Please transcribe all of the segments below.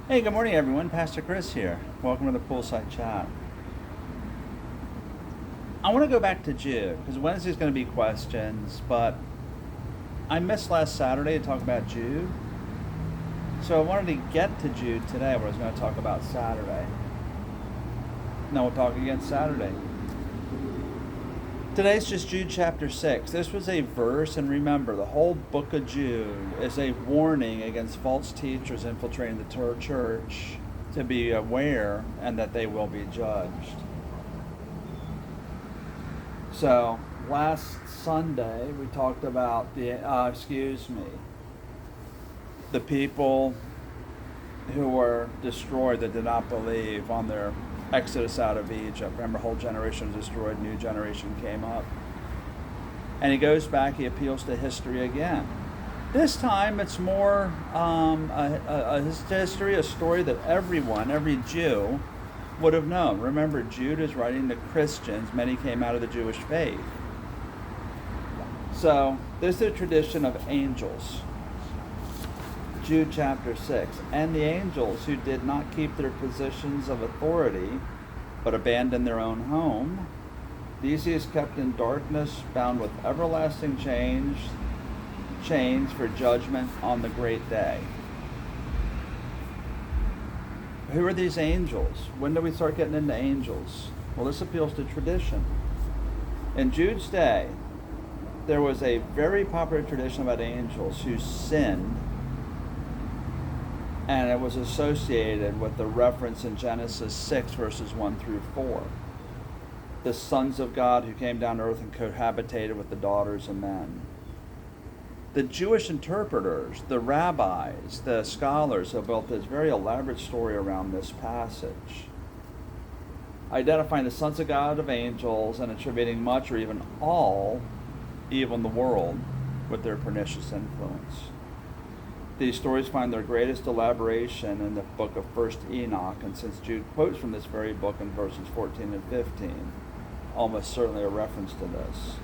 Hey, good morning, everyone. Pastor Chris here. Welcome to the Poolside Chat. I want to go back to Jude because Wednesday's going to be questions, but I missed last Saturday to talk about Jude. So I wanted to get to Jude today, where I was going to talk about Saturday. Now we'll talk again Saturday. Today's just Jude chapter 6. This was a verse, and remember, the whole book of Jude is a warning against false teachers infiltrating the church to be aware and that they will be judged. So, last Sunday we talked about the people who were destroyed that did not believe on their exodus out of Egypt. Remember, whole generation was destroyed, new generation came up. And he goes back, he appeals to history again. This time it's more a history, a story that everyone, every Jew, would have known. Remember, Jude is writing to Christians. Many came out of the Jewish faith. So, this is a tradition of angels. Jude chapter 6. And the angels who did not keep their positions of authority, but abandoned their own home, these he has kept in darkness, bound with everlasting chains for judgment on the great day. Who are these angels? When do we start getting into angels? Well, this appeals to tradition. In Jude's day, there was a very popular tradition about angels who sinned, and it was associated with the reference in Genesis 6, verses 1 through 4. The sons of God who came down to earth and cohabitated with the daughters of men. The Jewish interpreters, the rabbis, the scholars have built this very elaborate story around this passage, identifying the sons of God of angels and attributing much or even all evil in the world with their pernicious influence. These stories find their greatest elaboration in the book of 1 Enoch, and since Jude quotes from this very book in verses 14 and 15, almost certainly a reference to this.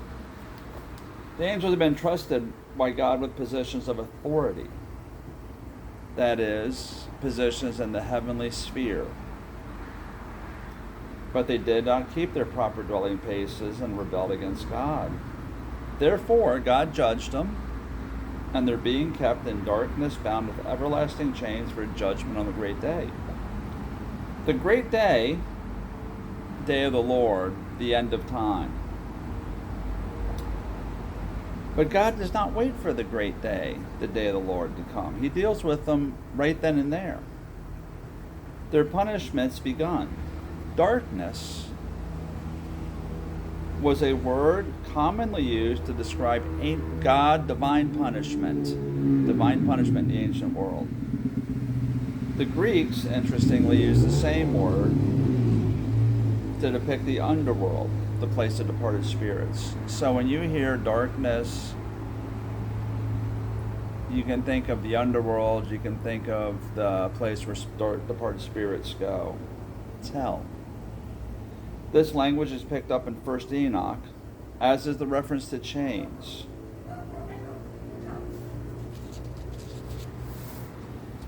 The angels have been trusted by God with positions of authority, that is, positions in the heavenly sphere. But they did not keep their proper dwelling places and rebelled against God. Therefore, God judged them, and they're being kept in darkness, bound with everlasting chains for judgment on the great day. The great day, day of the Lord, the end of time. But God does not wait for the great day, the day of the Lord, to come. He deals with them right then and there. Their punishment's begun. Darkness was a word commonly used to describe God, divine punishment in the ancient world. The Greeks, interestingly, used the same word to depict the underworld, the place of departed spirits. So when you hear darkness, you can think of the underworld, you can think of the place where departed spirits go. It's hell. This language is picked up in 1 Enoch, as is the reference to chains.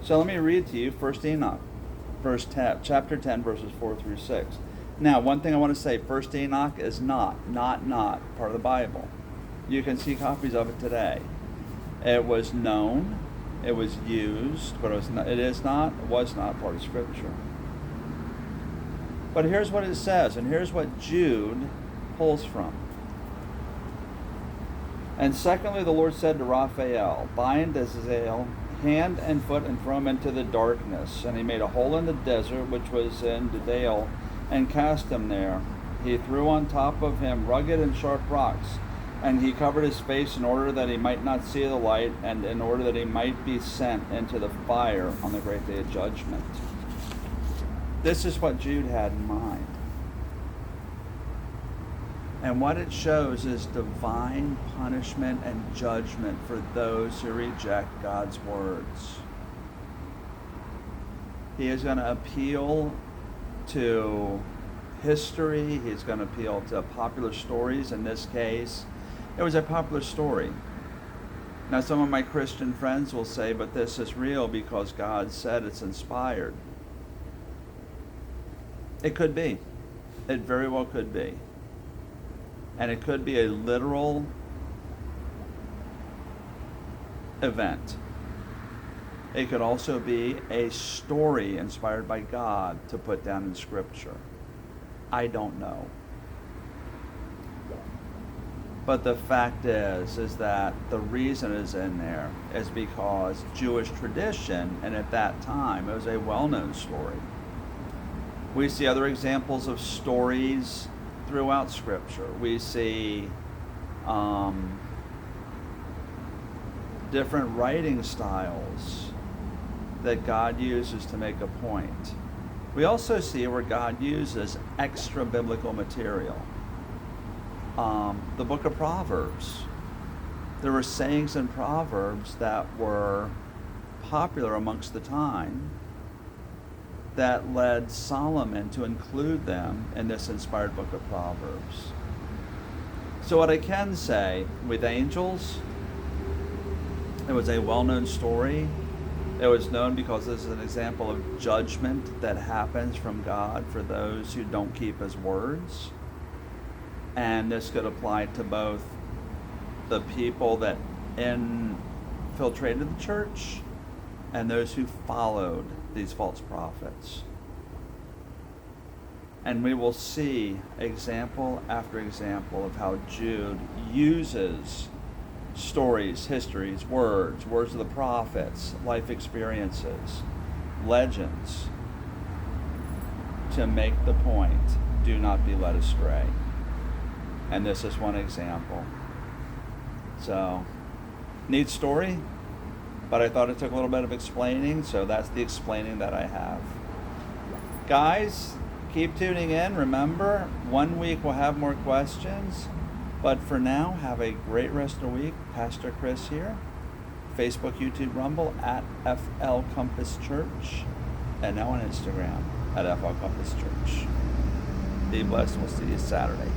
So let me read to you 1 Enoch, chapter 10, verses 4 through 6. Now, one thing I want to say, 1 Enoch is not part of the Bible. You can see copies of it today. It was known, it was used, but it was not part of Scripture. But here's what it says, and here's what Jude pulls from. And secondly, the Lord said to Raphael, bind Azazel hand and foot and throw him into the darkness. And he made a hole in the desert, which was in Dedale, and cast him there. He threw on top of him rugged and sharp rocks, and he covered his face in order that he might not see the light, and in order that he might be sent into the fire on the great day of judgment. This is what Jude had in mind. And what it shows is divine punishment and judgment for those who reject God's words. He is going to appeal to history. He's going to appeal to popular stories. In this case, it was a popular story. Now, some of my Christian friends will say, but this is real because God said it's inspired. It could be. It very well could be. And it could be a literal event. It could also be a story inspired by God to put down in Scripture. I don't know. But the fact is that the reason it's in there is because Jewish tradition, and at that time, it was a well-known story. We see other examples of stories throughout Scripture. We see different writing styles that God uses to make a point. We also see where God uses extra biblical material. The book of Proverbs. There were sayings in Proverbs that were popular amongst the time that led Solomon to include them in this inspired book of Proverbs. So what I can say, with angels, it was a well-known story. It was known because this is an example of judgment that happens from God for those who don't keep his words. And this could apply to both the people that infiltrated the church and those who followed these false prophets. And we will see example after example of how Jude uses stories, histories, words of the prophets, life experiences, legends, to make the point, do not be led astray. And this is one example. So, neat story, but I thought it took a little bit of explaining, so that's the explaining that I have. Guys, keep tuning in. Remember, 1 week we'll have more questions. But for now, have a great rest of the week. Pastor Chris here. Facebook, YouTube, Rumble at FL Compass Church. And now on Instagram at FL Compass Church. Be blessed. We'll see you Saturday.